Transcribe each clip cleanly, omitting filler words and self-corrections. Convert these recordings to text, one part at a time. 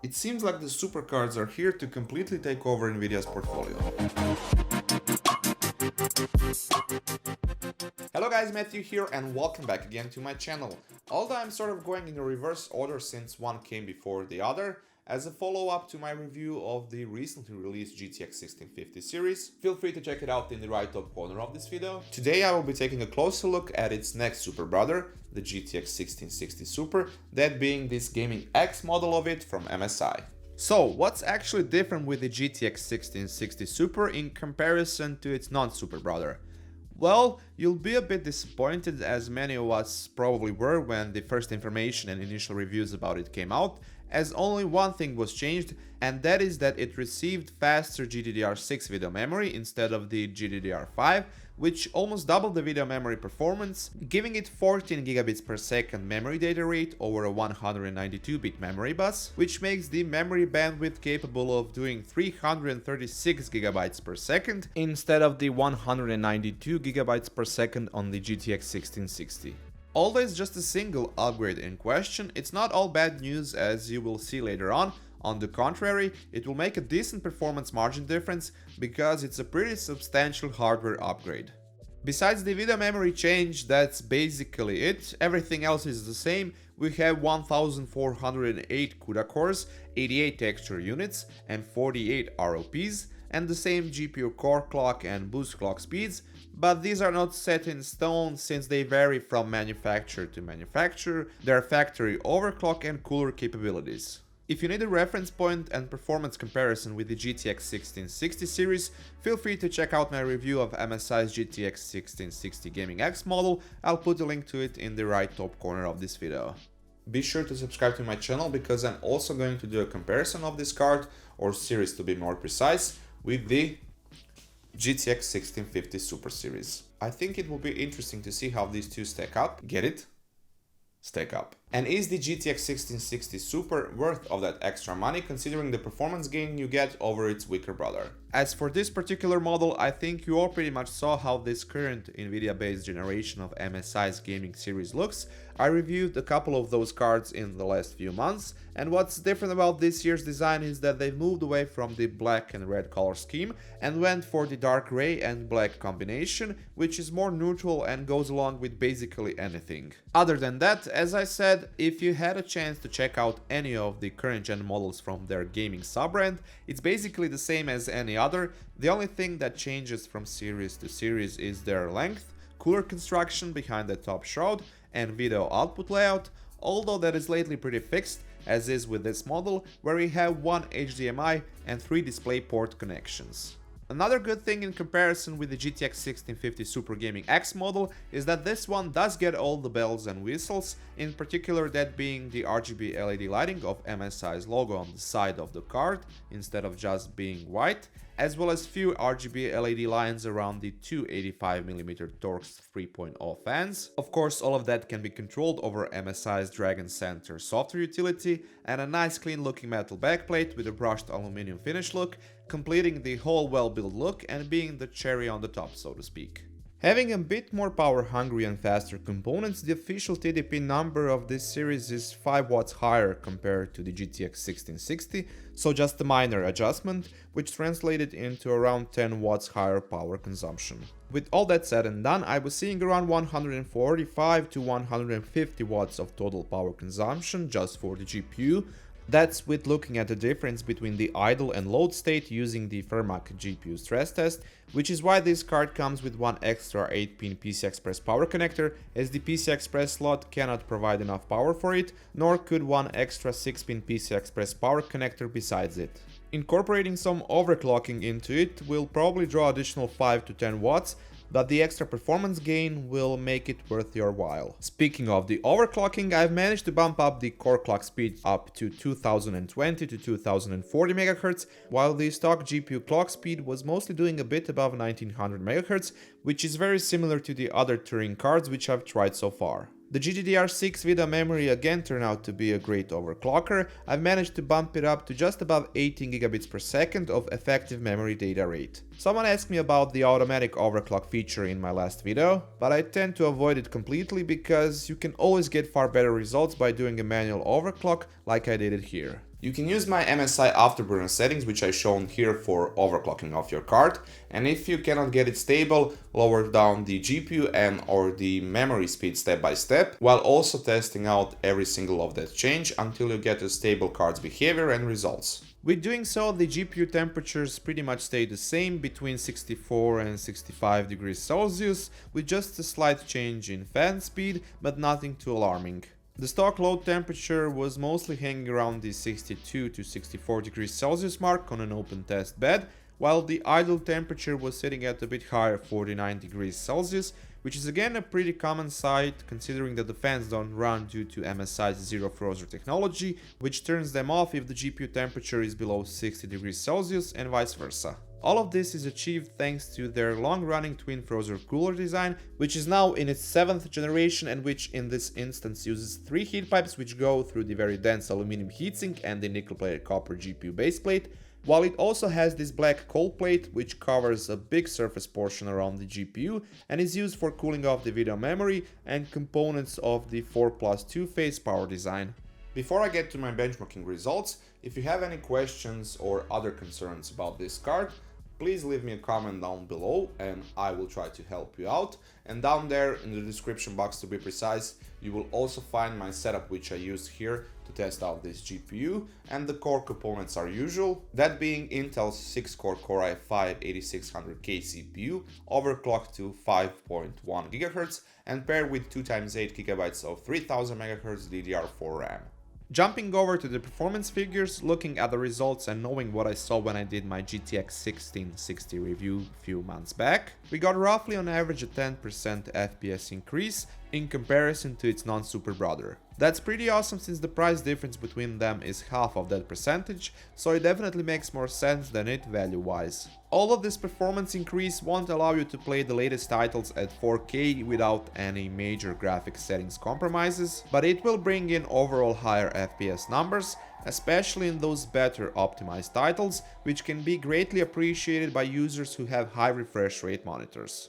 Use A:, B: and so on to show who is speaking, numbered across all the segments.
A: It seems like the supercards are here to completely take over Nvidia's portfolio. Hello guys, Matthew here and welcome back again to my channel. Although I'm sort of going in a reverse order since one came before the other, as a follow-up to my review of the recently released GTX 1650 series, feel free to check it out in the right top corner of this video. Today I will be taking a closer look at its next super brother, the GTX 1660 Super, that being this Gaming X model of it from MSI. So, what's actually different with the GTX 1660 Super in comparison to its non-super brother? Well, you'll be a bit disappointed, as many of us probably were when the first information and initial reviews about it came out, as only one thing was changed, and that is that it received faster GDDR6 video memory instead of the GDDR5, which almost doubled the video memory performance, giving it 14 gigabits per second memory data rate over a 192-bit memory bus, which makes the memory bandwidth capable of doing 336 gigabytes per second instead of the 192 gigabytes per second on the GTX 1660. Although it's just a single upgrade in question, it's not all bad news, as you will see later on. On the contrary, it will make a decent performance margin difference because it's a pretty substantial hardware upgrade. Besides the video memory change, that's basically it. Everything else is the same. We have 1408 CUDA cores, 88 texture units and 48 RLPs, and the same GPU core clock and boost clock speeds, but these are not set in stone since they vary from manufacturer to manufacturer, their factory overclock and cooler capabilities. If you need a reference point and performance comparison with the GTX 1660 series, feel free to check out my review of MSI's GTX 1660 Gaming X model. I'll put a link to it in the right top corner of this video. Be sure to subscribe to my channel because I'm also going to do a comparison of this card, or series to be more precise, with the GTX 1650 Super series. I think it will be interesting to see how these two stack up. Get it? Stack up. And is the GTX 1660 Super worth of that extra money considering the performance gain you get over its weaker brother? As for this particular model, I think you all pretty much saw how this current Nvidia based generation of MSI's gaming series looks. I reviewed a couple of those cards in the last few months, and what's different about this year's design is that they've moved away from the black and red color scheme and went for the dark gray and black combination, which is more neutral and goes along with basically anything. Other than that, as I said, if you had a chance to check out any of the current gen models from their gaming sub-brand, it's basically the same as any other. The only thing that changes from series to series is their length, cooler construction behind the top shroud, and video output layout, although that is lately pretty fixed, as is with this model, where we have one HDMI and 3 DisplayPort connections. Another good thing in comparison with the GTX 1650 Super Gaming X model is that this one does get all the bells and whistles, in particular that being the Rgb LED lighting of MSI's logo on the side of the card instead of just being white, as well as few Rgb LED lines around the two 85mm Torx 3.0 fans. Of course, all of that can be controlled over MSI's Dragon Center software utility, and a nice clean looking metal backplate with a brushed aluminum finish look, completing the whole well-built look and being the cherry on the top, so to speak. Having a bit more power hungry and faster components, the official TDP number of this series is 5 watts higher compared to the GTX 1660, so just a minor adjustment, which translated into around 10 watts higher power consumption. With all that said and done, I was seeing around 145 to 150 watts of total power consumption just for the GPU. That's with looking at the difference between the idle and load state using the Fermac GPU stress test, which is why this card comes with one extra 8-pin PCI Express power connector, as the PCI Express slot cannot provide enough power for it, nor could one extra 6-pin PCI Express power connector besides it. Incorporating some overclocking into it will probably draw additional 5 to 10 watts, but the extra performance gain will make it worth your while. Speaking of the overclocking, I've managed to bump up the core clock speed up to 2020 to 2040 MHz, while the stock GPU clock speed was mostly doing a bit above 1900 MHz, which is very similar to the other Turing cards which I've tried so far. The GDDR6 video memory again turned out to be a great overclocker. I've managed to bump it up to just above 18 gigabits per second of effective memory data rate. Someone asked me about the automatic overclock feature in my last video, but I tend to avoid it completely because you can always get far better results by doing a manual overclock like I did it here. You can use my MSI Afterburner settings, which I shown here for overclocking of your card, and if you cannot get it stable, lower down the GPU and or the memory speed step by step, while also testing out every single of that change until you get a stable card's behavior and results. With doing so, the GPU temperatures pretty much stay the same between 64 and 65 degrees Celsius, with just a slight change in fan speed, but nothing too alarming. The stock load temperature was mostly hanging around the 62 to 64 degrees Celsius mark on an open test bed, while the idle temperature was sitting at a bit higher 49 degrees Celsius, which is again a pretty common sight considering that the fans don't run due to MSI's zero frozer technology, which turns them off if the GPU temperature is below 60 degrees Celsius and vice versa. All of this is achieved thanks to their long-running twin frozer cooler design, which is now in its 7th generation and which in this instance uses 3 heat pipes which go through the very dense aluminum heatsink and the nickel-plated copper GPU baseplate, while it also has this black cold plate which covers a big surface portion around the GPU and is used for cooling off the video memory and components of the 4+ 2-phase power design. Before I get to my benchmarking results, if you have any questions or other concerns about this card, please leave me a comment down below and I will try to help you out. And down there in the description box, to be precise, you will also find my setup which I used here to test out this GPU, and the core components are usual, that being Intel's 6-core Core i5-8600K CPU, overclocked to 5.1 GHz and paired with 2x8 GB of 3000 MHz DDR4 RAM. Jumping over to the performance figures, looking at the results and knowing what I saw when I did my GTX 1660 review a few months back, we got roughly on average a 10% FPS increase in comparison to its non-super brother. That's pretty awesome since the price difference between them is half of that percentage, so it definitely makes more sense than it value-wise. All of this performance increase won't allow you to play the latest titles at 4K without any major graphics settings compromises, but it will bring in overall higher FPS numbers, especially in those better optimized titles, which can be greatly appreciated by users who have high refresh rate monitors.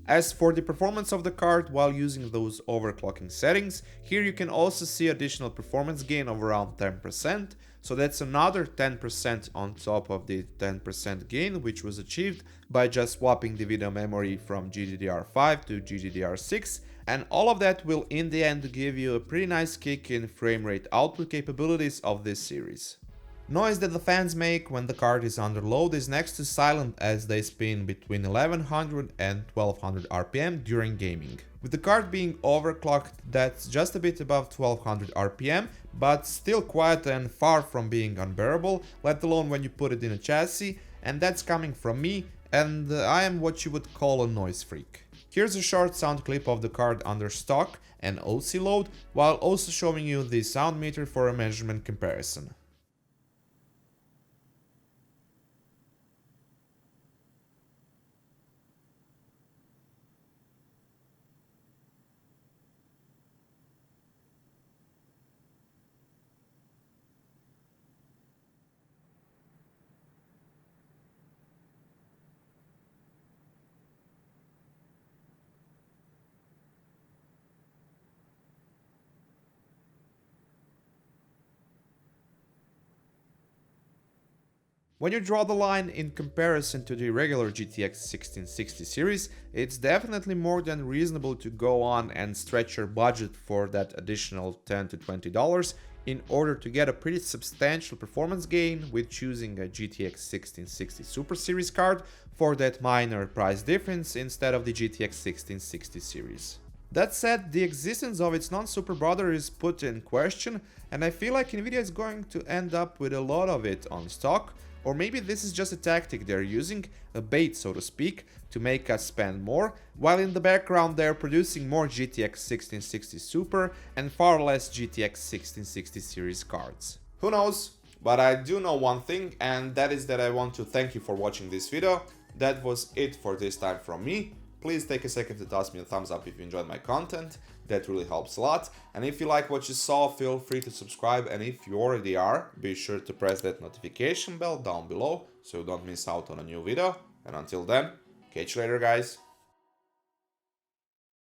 A: As for the performance of the card while using those overclocking settings, here you can also see additional performance gain of around 10%, so that's another 10% on top of the 10% gain which was achieved by just swapping the video memory from GDDR5 to GDDR6, and all of that will in the end give you a pretty nice kick in frame rate output capabilities of this series. Noise that the fans make when the card is under load is next to silent as they spin between 1100 and 1200 RPM during gaming. With the card being overclocked, that's just a bit above 1200 RPM, but still quiet and far from being unbearable, let alone when you put it in a chassis, and that's coming from me, and I am what you would call a noise freak. Here's a short sound clip of the card under stock and OC load, while also showing you the sound meter for a measurement comparison. When you draw the line in comparison to the regular GTX 1660 series, it's definitely more than reasonable to go on and stretch your budget for that additional $10 to $20 in order to get a pretty substantial performance gain with choosing a GTX 1660 Super Series card for that minor price difference instead of the GTX 1660 series. That said, the existence of its non-super brother is put in question, and I feel like Nvidia is going to end up with a lot of it on stock. Or maybe this is just a tactic they're using, a bait so to speak, to make us spend more, while in the background they're producing more GTX 1660 Super and far less GTX 1660 series cards. Who knows? But I do know one thing, and that is that I want to thank you for watching this video. That was it for this time from me. please take a second to toss me a thumbs up if you enjoyed my content. That really helps a lot. And if you like what you saw, feel free to subscribe. And if you already are, be sure to press that notification bell down below so you don't miss out on a new video. And until then, catch you later, guys.